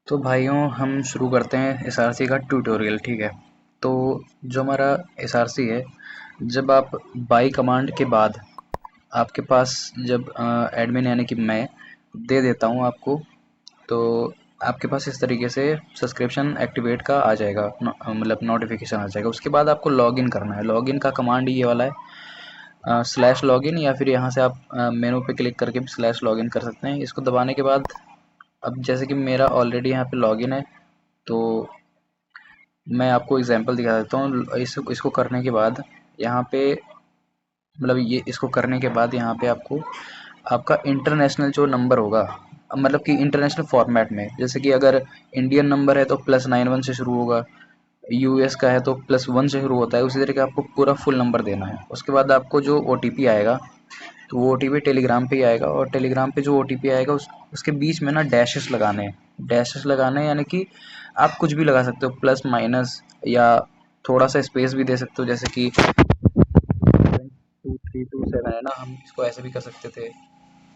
तो भाइयों हम शुरू करते हैं एसआरसी का ट्यूटोरियल। ठीक है। तो जो हमारा एसआरसी है, जब आप बाई कमांड के बाद आपके पास जब एडमिन यानी कि मैं दे देता हूँ आपको, तो आपके पास इस तरीके से सब्सक्रिप्शन एक्टिवेट का आ जाएगा, मतलब नोटिफिकेशन आ जाएगा। उसके बाद आपको लॉगिन करना है। लॉगिन का कमांड ये वाला है, स्लैश लॉगिन, या फिर यहाँ से आप मेनू पे क्लिक करके भी स्लैश लॉगिन कर सकते हैं। इसको दबाने के बाद अब जैसे कि मेरा ऑलरेडी यहाँ पे लॉगिन है, तो मैं आपको एग्जांपल दिखा देता हूँ। इसको करने के बाद यहाँ पे, मतलब ये इसको करने के बाद यहाँ पे आपको आपका इंटरनेशनल जो नंबर होगा, मतलब कि इंटरनेशनल फॉर्मेट में, जैसे कि अगर इंडियन नंबर है तो +91 से शुरू होगा, यूएस का है तो +1 से शुरू होता है। उसी तरीके आपको पूरा फुल नंबर देना है। उसके बाद आपको जो ओटीपी आएगा, तो वो ओटीपी टेलीग्राम पे ही आएगा, और टेलीग्राम पे जो ओटीपी आएगा उसके बीच में ना डैशेस लगाने हैं। डैशेस लगाने हैं यानी कि आप कुछ भी लगा सकते हो, प्लस माइनस, या थोड़ा सा स्पेस भी दे सकते हो, जैसे कि 2327 है ना, हम इसको ऐसे भी कर सकते थे,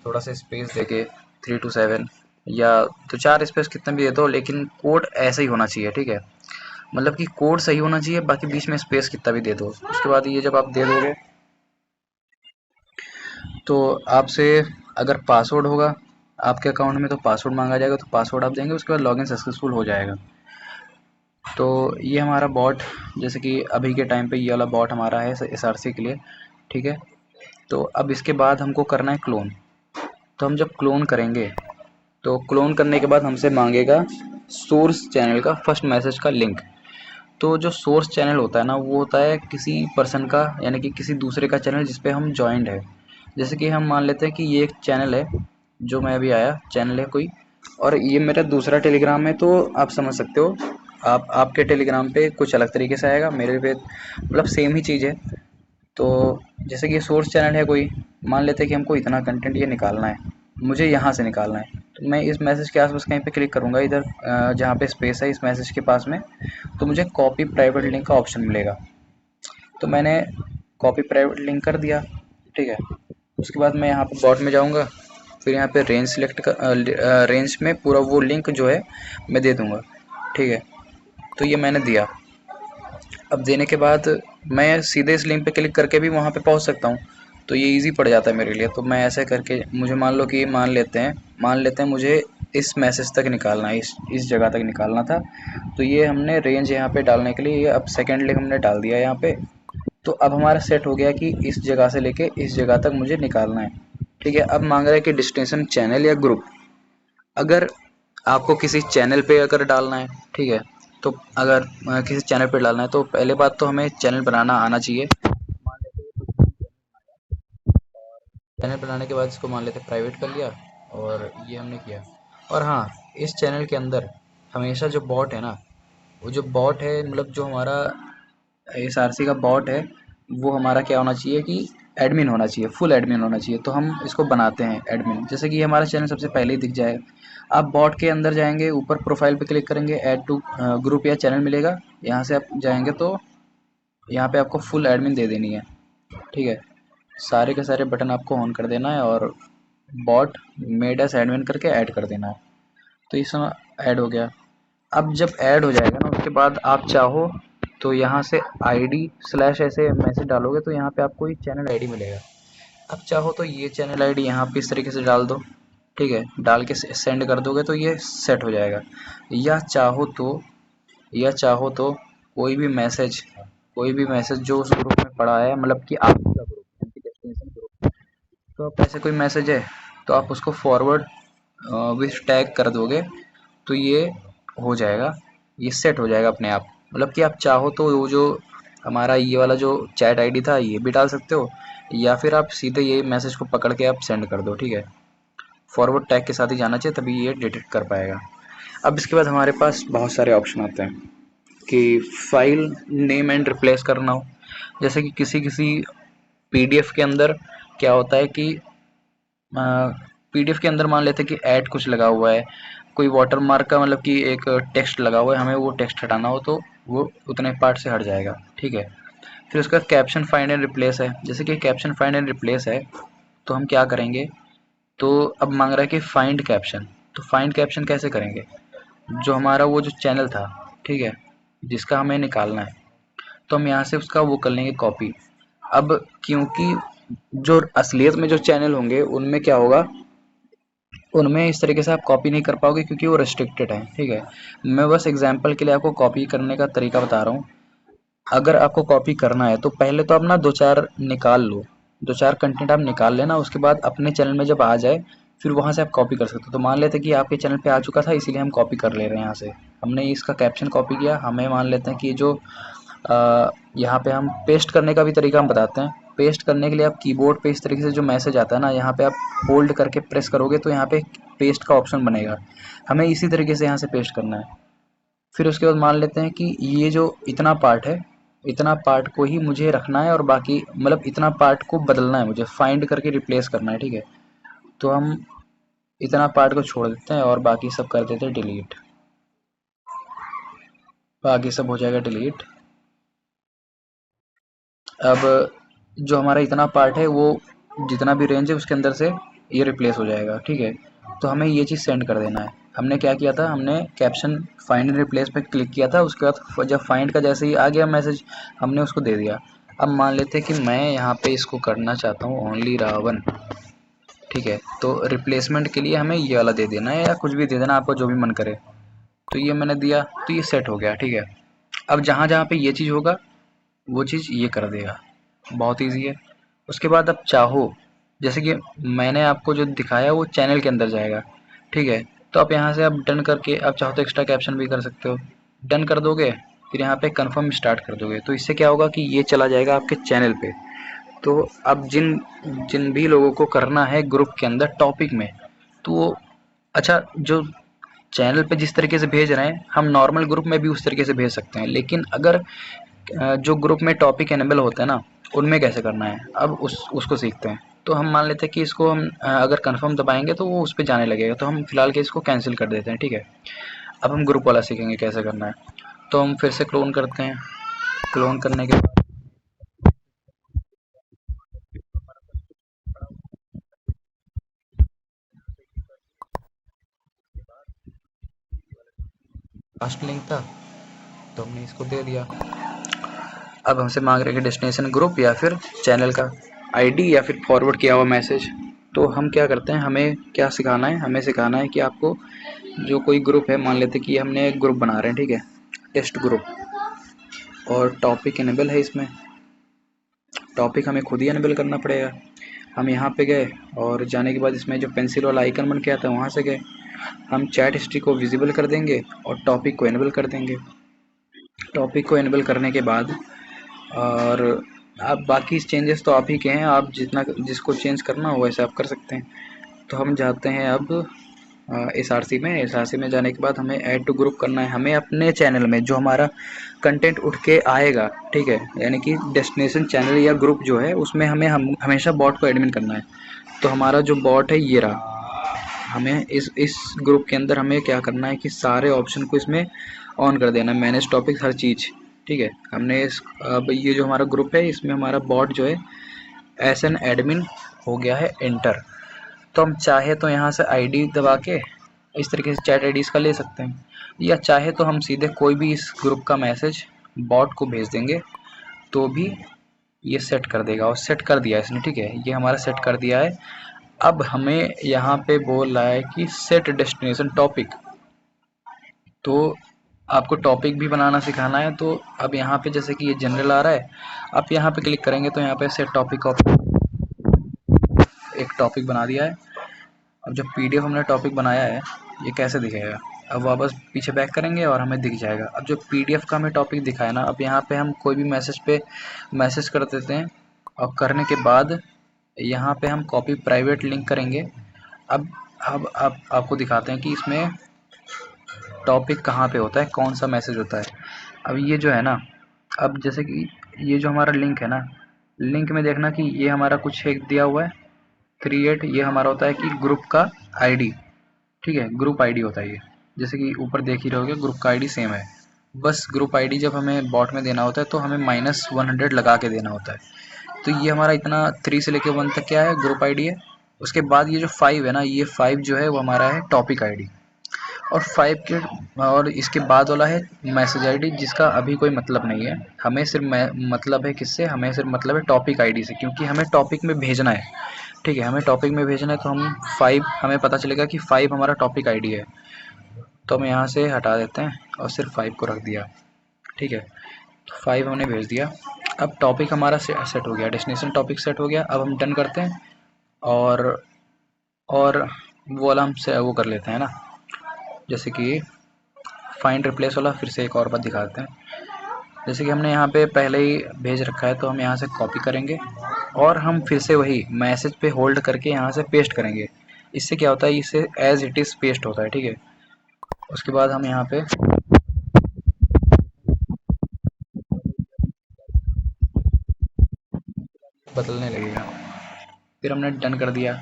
थोड़ा सा स्पेस देके 327, या तो 4 स्पेस कितना भी दे दो, लेकिन कोड ऐसे ही होना चाहिए। ठीक है, मतलब कि कोड सही होना चाहिए, बाकी बीच में स्पेस कितना भी दे दो। उसके बाद ये जब आप दे दोगे तो आपसे अगर पासवर्ड होगा आपके अकाउंट में तो पासवर्ड मांगा जाएगा, तो पासवर्ड आप देंगे। उसके बाद लॉगिन सक्सेसफुल हो जाएगा। तो ये हमारा बॉट, जैसे कि अभी के टाइम पे ये वाला बॉट हमारा है एसआरसी के लिए। ठीक है। तो अब इसके बाद हमको करना है क्लोन। तो हम जब क्लोन करेंगे, तो क्लोन करने के बाद हमसे मांगेगा सोर्स चैनल का फर्स्ट मैसेज का लिंक। तो जो सोर्स चैनल होता है ना, वो होता है किसी पर्सन का, यानी कि किसी दूसरे का चैनल जिस पे हम जॉइंड है। जैसे कि हम मान लेते हैं कि ये एक चैनल है, जो मैं अभी आया चैनल है कोई, और ये मेरा दूसरा टेलीग्राम है। तो आप समझ सकते हो, आपके टेलीग्राम पे कुछ अलग तरीके से आएगा, मेरे पे मतलब सेम ही चीज़ है। तो जैसे कि ये सोर्स चैनल है कोई, मान लेते हैं कि हमको इतना कंटेंट ये निकालना है, मुझे यहाँ से निकालना है। तो मैं इस मैसेज के आसपास कहीं पे क्लिक करूँगा, इधर जहाँ पे स्पेस है इस मैसेज के पास में, तो मुझे कॉपी प्राइवेट लिंक का ऑप्शन मिलेगा। तो मैंने कॉपी प्राइवेट लिंक कर दिया। ठीक है। उसके बाद मैं यहाँ पे बॉट में जाऊँगा, फिर यहाँ पे रेंज सिलेक्ट कर, रेंज में पूरा वो लिंक जो है मैं दे दूँगा। ठीक है। तो ये मैंने दिया। अब देने के बाद मैं सीधे इस लिंक पे क्लिक करके भी वहाँ पे पहुँच सकता हूँ, तो ये इजी पड़ जाता है मेरे लिए। तो मैं ऐसे करके, मुझे मान लो कि मान लेते हैं मुझे इस मैसेज तक निकालना है, इस जगह तक निकालना था। तो ये हमने रेंज यहाँ पे डालने के लिए, ये अब सेकेंड लिंक हमने डाल दिया यहाँ पे। तो अब हमारा सेट हो गया कि इस जगह से लेके इस जगह तक मुझे निकालना है। ठीक है। अब मांग रहा है कि डेस्टिनेशन चैनल या ग्रुप। अगर आपको किसी चैनल पे अगर डालना है, ठीक है, तो अगर किसी चैनल पे डालना है, तो पहले बात तो हमें चैनल बनाना आना चाहिए। मान लेते हैं चैनल बनाने के बाद इसको मान लेते प्राइवेट कर लिया, और ये हमने किया। और हाँ, इस चैनल के अंदर हमेशा जो बॉट है ना, वो जो बॉट है, मतलब जो हमारा एस आर सी का बॉट है, वो हमारा क्या होना चाहिए कि एडमिन होना चाहिए, फुल एडमिन होना चाहिए। तो हम इसको बनाते हैं एडमिन, जैसे कि हमारा चैनल सबसे पहले ही दिख जाएगा। आप बॉट के अंदर जाएंगे, ऊपर प्रोफाइल पे क्लिक करेंगे, ऐड टू ग्रुप या चैनल मिलेगा। यहाँ से आप जाएंगे तो यहाँ पे आपको फुल एडमिन दे देनी है। ठीक है। सारे के सारे बटन आपको ऑन कर देना है, और बॉट मेड एस एडमिन करके ऐड कर देना है। तो इसमें ऐड हो गया। अब जब ऐड हो जाएगा ना, उसके बाद आप चाहो तो यहाँ से आईडी स्लैश ऐसे मैसेज डालोगे, तो यहाँ पे आपको एक चैनल आईडी मिलेगा। अब चाहो तो ये चैनल आईडी यहाँ पे इस तरीके से डाल दो। ठीक है। डाल के सेंड कर दोगे तो ये सेट हो जाएगा। या चाहो तो कोई भी मैसेज जो उस ग्रुप में पड़ा है, मतलब कि आपका ग्रुप, डेस्टिनेशन ग्रुप, तो आप ऐसे कोई मैसेज है तो आप उसको फॉरवर्ड विथ टैग कर दोगे, तो ये हो जाएगा, ये सेट हो जाएगा अपने आप। मतलब कि आप चाहो तो वो जो हमारा ये वाला जो चैट आईडी था ये भी डाल सकते हो, या फिर आप सीधे ये मैसेज को पकड़ के आप सेंड कर दो। ठीक है। फॉरवर्ड टैग के साथ ही जाना चाहिए, तभी ये डिटेक्ट कर पाएगा। अब इसके बाद हमारे पास बहुत सारे ऑप्शन आते हैं कि फाइल नेम एंड रिप्लेस करना हो। जैसे कि किसी किसी पीडीएफ के अंदर क्या होता है कि पीडीएफ के अंदर मान लेते हैं कि ऐड कुछ लगा हुआ है, कोई वाटरमार्क का, मतलब कि एक टेक्स्ट लगा हुआ है, हमें वो टेक्स्ट हटाना हो तो वो उतने पार्ट से हट जाएगा। ठीक है। फिर उसका कैप्शन फाइंड एंड रिप्लेस है। जैसे कि कैप्शन फाइंड एंड रिप्लेस है, तो हम क्या करेंगे, तो अब मांग रहा है कि फाइंड कैप्शन। तो फाइंड कैप्शन कैसे करेंगे, जो हमारा वो जो चैनल था, ठीक है, जिसका हमें निकालना है, तो हम यहाँ से उसका वो कर लेंगे कॉपी। अब क्योंकि जो असलियत में जो चैनल होंगे उनमें क्या होगा, उनमें इस तरीके से आप कॉपी नहीं कर पाओगे क्योंकि वो रिस्ट्रिक्टेड है, ठीक है। मैं बस एग्जांपल के लिए आपको कॉपी करने का तरीका बता रहा हूँ। अगर आपको कॉपी करना है तो पहले तो आप ना दो चार निकाल लो, दो चार कंटेंट आप निकाल लेना, उसके बाद अपने चैनल में जब आ जाए फिर वहाँ से आप कॉपी कर सकते हो। तो मान लेते हैं कि आपके चैनल पे आ चुका था, इसीलिए हम कॉपी कर ले रहे हैं यहाँ से। हमने इसका कैप्शन कॉपी किया, हमें मान लेते हैं कि ये जो यहाँ पे हम पेस्ट करने का भी तरीका हम बताते हैं। पेस्ट करने के लिए आप कीबोर्ड पे इस तरीके से जो मैसेज आता है ना, यहाँ पे आप होल्ड करके प्रेस करोगे तो यहाँ पे पेस्ट का ऑप्शन बनेगा। हमें इसी तरीके से यहाँ से पेस्ट करना है। फिर उसके बाद मान लेते हैं कि ये जो इतना पार्ट है, इतना पार्ट को ही मुझे रखना है और बाकी मतलब इतना पार्ट को बदलना है, मुझे फाइंड करके रिप्लेस करना है, ठीक है। तो हम इतना पार्ट को छोड़ देते हैं और बाकी सब कर देते हैं डिलीट। बाकी सब हो जाएगा डिलीट। अब जो हमारा इतना पार्ट है वो जितना भी रेंज है उसके अंदर से ये रिप्लेस हो जाएगा, ठीक है। तो हमें ये चीज़ सेंड कर देना है। हमने क्या किया था, हमने कैप्शन फाइंड एंड रिप्लेस पे क्लिक किया था, उसके बाद जब फाइंड का जैसे ही आ गया मैसेज हमने उसको दे दिया। अब मान लेते हैं कि मैं यहाँ पे इसको करना चाहता हूँ ओनली रावण, ठीक है। तो रिप्लेसमेंट के लिए हमें ये वाला दे देना है या कुछ भी दे देना, आपको जो भी मन करे। तो ये मैंने दिया तो ये सेट हो गया, ठीक है। अब जहाँ जहाँ पे ये चीज़ होगा वो चीज़ ये कर देगा, बहुत ईजी है। उसके बाद आप चाहो, जैसे कि मैंने आपको जो दिखाया वो चैनल के अंदर जाएगा, ठीक है। तो आप यहाँ से आप डन करके आप चाहो तो एक्स्ट्रा कैप्शन भी कर सकते हो। डन कर दोगे फिर यहाँ पे कंफर्म स्टार्ट कर दोगे, तो इससे क्या होगा कि ये चला जाएगा आपके चैनल पे। तो अब जिन जिन भी लोगों को करना है ग्रुप के अंदर टॉपिक में, तो वो अच्छा जो चैनल पे जिस तरीके से भेज रहे हैं हम नॉर्मल ग्रुप में भी उस तरीके से भेज सकते हैं। लेकिन अगर जो ग्रुप में टॉपिक एनेबल होता है ना, उनमें कैसे करना है अब उसको सीखते हैं। तो हम मान लेते हैं कि इसको हम अगर कंफर्म दबाएंगे तो वो उस पर जाने लगेगा, तो हम फिलहाल के इसको कैंसिल कर देते हैं, ठीक है। अब हम ग्रुप वाला सीखेंगे कैसे करना है। तो हम फिर से क्लोन करते हैं। क्लोन करने के बाद लास्ट लिंक था तो हमने इसको दे दिया। अब हमसे मांग रहे हैं डेस्टिनेशन ग्रुप या फिर चैनल का आईडी या फिर फॉरवर्ड किया हुआ मैसेज। तो हम क्या करते हैं, हमें क्या सिखाना है, हमें सिखाना है कि आपको जो कोई ग्रुप है, मान लेते कि हमने एक ग्रुप बना रहे हैं, ठीक है, टेस्ट ग्रुप, और टॉपिक इनेबल है इसमें। टॉपिक हमें खुद ही इनेबल करना पड़ेगा। हम यहाँ पे गए और जाने के बाद इसमें जो पेंसिल वाला आइकन बन के आता है वहाँ से गए, हम चैट हिस्ट्री को विजिबल कर देंगे और टॉपिक को इनेबल कर देंगे। टॉपिक को इनेबल करने के बाद और आप बाकी चेंजेस तो आप ही के हैं, आप जितना जिसको चेंज करना हो वैसे आप कर सकते हैं। तो हम जाते हैं अब एस आर सी में जाने के बाद हमें ऐड टू ग्रुप करना है। हमें अपने चैनल में जो हमारा कंटेंट उठ के आएगा, ठीक है, यानी कि डेस्टिनेशन चैनल या ग्रुप जो है उसमें हम हमेशा बॉट को एडमिन करना है। तो हमारा जो बॉट है ये रहा। हमें इस ग्रुप के अंदर हमें क्या करना है कि सारे ऑप्शन को इसमें ऑन कर देना है, मैनेज टॉपिक हर चीज़, ठीक है। हमने अब ये जो हमारा ग्रुप है इसमें हमारा बॉट जो है एस एन एडमिन हो गया है एंटर। तो हम चाहे तो यहाँ से आईडी दबा के इस तरीके से चैट आईडीज़ का ले सकते हैं, या चाहे तो हम सीधे कोई भी इस ग्रुप का मैसेज बॉट को भेज देंगे तो भी ये सेट कर देगा। और सेट कर दिया इसने, ठीक है, ये हमारा सेट कर दिया है। अब हमें यहाँ पे बोल रहा है कि सेट डेस्टिनेशन टॉपिक, तो आपको टॉपिक भी बनाना सिखाना है। तो अब यहाँ पे जैसे कि ये जनरल आ रहा है, आप यहाँ पे क्लिक करेंगे तो यहाँ पे सेट टॉपिक ऑप्शन, एक टॉपिक बना दिया है। अब जब पीडीएफ हमने टॉपिक बनाया है ये कैसे दिखेगा, अब वापस पीछे बैक करेंगे और हमें दिख जाएगा। अब जो पीडीएफ का हमें टॉपिक दिखाया ना, अब यहाँ पे हम कोई भी मैसेज पे मैसेज कर देते हैं और करने के बाद यहाँ पे हम कॉपी प्राइवेट लिंक करेंगे। अब आपको दिखाते हैं कि इसमें टॉपिक कहाँ पे होता है, कौन सा मैसेज होता है। अब ये जो है ना, अब जैसे कि ये जो हमारा लिंक है ना, लिंक में देखना कि ये हमारा कुछ एक दिया हुआ है क्रिएट, ये हमारा होता है कि ग्रुप का आईडी, ठीक है, ग्रुप आईडी होता है ये। जैसे कि ऊपर देख ही रहोगे ग्रुप का आईडी सेम है। बस ग्रुप आईडी जब हमें बॉट में देना होता है तो हमें -100 लगा के देना होता है। तो ये हमारा इतना 3 से लेके 1 तक क्या है, ग्रुप आईडी है। उसके बाद ये जो 5 है ना, ये 5 जो है वो हमारा है टॉपिक आईडी। और 5 के और इसके बाद वाला है मैसेज आईडी, जिसका अभी कोई मतलब नहीं है। हमें सिर्फ मतलब है किससे, हमें सिर्फ मतलब है टॉपिक आईडी से, क्योंकि हमें टॉपिक में भेजना है। ठीक है, हमें टॉपिक में भेजना है, तो हम 5 हमें पता चलेगा कि 5 हमारा टॉपिक आईडी है। तो हम यहाँ से हटा देते हैं और सिर्फ 5 को रख दिया। ठीक है, तो 5 हमने भेज दिया। अब टॉपिक हमारा सेट हो गया, डेस्टिनेशन टॉपिक सेट हो गया। अब हम डन करते हैं और वो वाला हम से वो कर लेते हैं ना, जैसे कि फाइंड रिप्लेस वाला। फिर से एक और बात दिखाते हैं, जैसे कि हमने यहाँ पे पहले ही भेज रखा है, तो हम यहाँ से कॉपी करेंगे और हम फिर से वही मैसेज पे होल्ड करके यहाँ से पेस्ट करेंगे। इससे क्या होता है, इससे एज इट इज़ पेस्ट होता है। ठीक है, उसके बाद हम यहाँ पे बदलने लगेगा। फिर हमने डन कर दिया।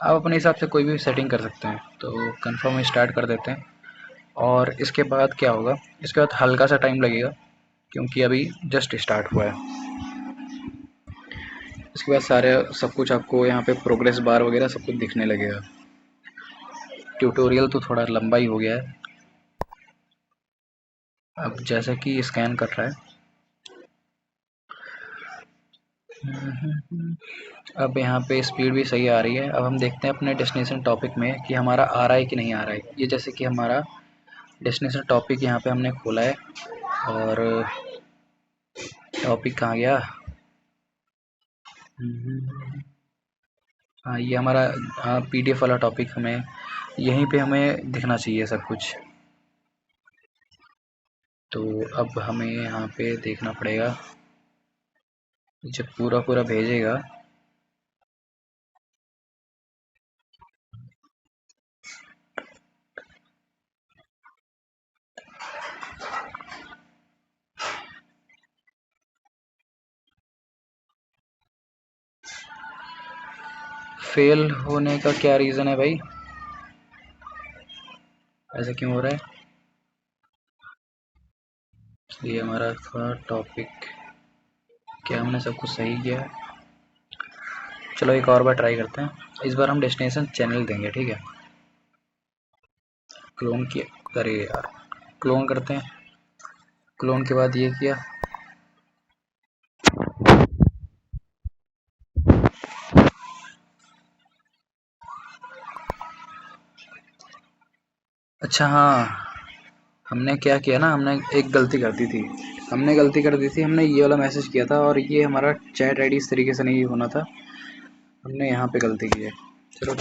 आप अपने हिसाब से कोई भी सेटिंग कर सकते हैं। तो कंफर्म स्टार्ट कर देते हैं और इसके बाद क्या होगा, इसके बाद हल्का सा टाइम लगेगा क्योंकि अभी जस्ट स्टार्ट हुआ है। इसके बाद सारे सब कुछ आपको यहाँ पे प्रोग्रेस बार वगैरह सब कुछ दिखने लगेगा। ट्यूटोरियल तो थोड़ा लंबा ही हो गया है। अब जैसा कि स्कैन कर रहा है, अब यहाँ पे स्पीड भी सही आ रही है। अब हम देखते हैं अपने डेस्टिनेशन टॉपिक में कि हमारा आ रहा है कि नहीं आ रहा है। ये जैसे कि हमारा डेस्टिनेशन टॉपिक यहाँ पे हमने खोला है और टॉपिक कहाँ गया, हाँ ये हमारा पीडीएफ वाला टॉपिक हमें यहीं पे हमें दिखना चाहिए सब कुछ। तो अब हमें यहाँ पे देखना पड़ेगा, जब पूरा पूरा भेजेगा फेल होने का क्या रीज़न है भाई, ऐसा क्यों हो रहा है। ये हमारा था टॉपिक, क्या हमने सब कुछ सही किया है। चलो एक और बार ट्राई करते हैं। इस बार हम डेस्टिनेशन चैनल देंगे। ठीक है, क्लोन किया, अरे यार क्लोन करते हैं। क्लोन के बाद ये किया, अच्छा हाँ, हमने क्या किया ना, हमने एक गलती कर दी थी। हमने ये वाला मैसेज किया था और ये हमारा चैट आईडी इस तरीके से नहीं होना था। हमने यहाँ पे गलती की है। चलो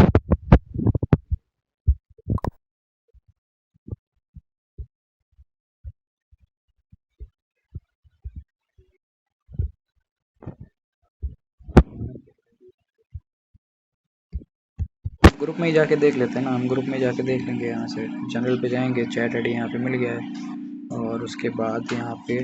ग्रुप में ही जाके देख लेते हैं ना, हम ग्रुप में जाके देख लेंगे। यहाँ से जनरल पे जाएंगे, चैट आईडी यहाँ पे मिल गया है और उसके बाद यहाँ पे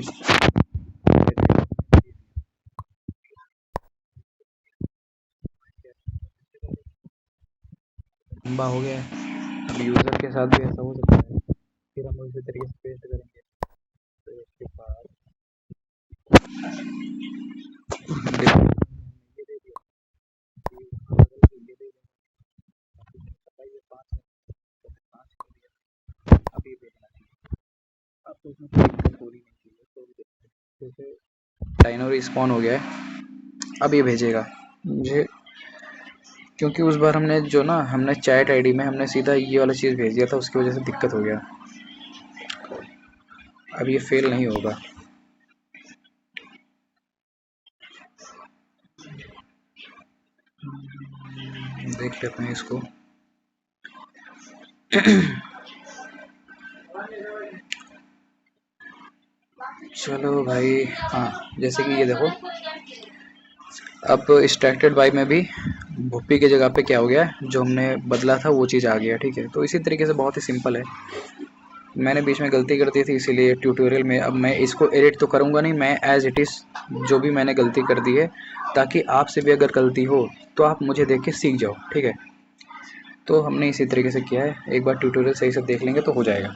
लंबा हो गया है। अब यूज़र के साथ भी ऐसा हो सकता है, फिर हम उसी तरीके से पेस्ट करेंगे। तो उसके बाद ये दे दिया कि वहाँ बदल के ये दे देंगे, पता ही है 5 है तो मैं 5 कर दिया। अब ये भेजना चाहिए, अब तो उसमें कोई दिक्कत हो रही नहीं चाहिए। तो भी जैसे डायनो रिस्पॉन हो गया है, अब ये भेजेगा मुझे, क्योंकि उस बार हमने जो ना हमने चैट आईडी में हमने सीधा ये वाला चीज़ भेज दिया था, उसकी वजह से दिक्कत हो गया। अब ये फेल नहीं होगा। देख लेते हैं इसको। चलो भाई, हाँ जैसे कि ये देखो, अब एक्सट्रैक्टेड बाय में भी भुप्पी की जगह पे क्या हो गया है, जो हमने बदला था वो चीज़ आ गया। ठीक है, तो इसी तरीके से बहुत ही सिंपल है। मैंने बीच में गलती कर दी थी, इसीलिए ट्यूटोरियल में अब मैं इसको एडिट तो करूँगा नहीं, मैं एज़ इट इज़ जो भी मैंने गलती कर दी है, ताकि आपसे भी अगर गलती हो तो आप मुझे देख के सीख जाओ। ठीक है, तो हमने इसी तरीके से किया है। एक बार ट्यूटोरियल सही से देख लेंगे तो हो जाएगा।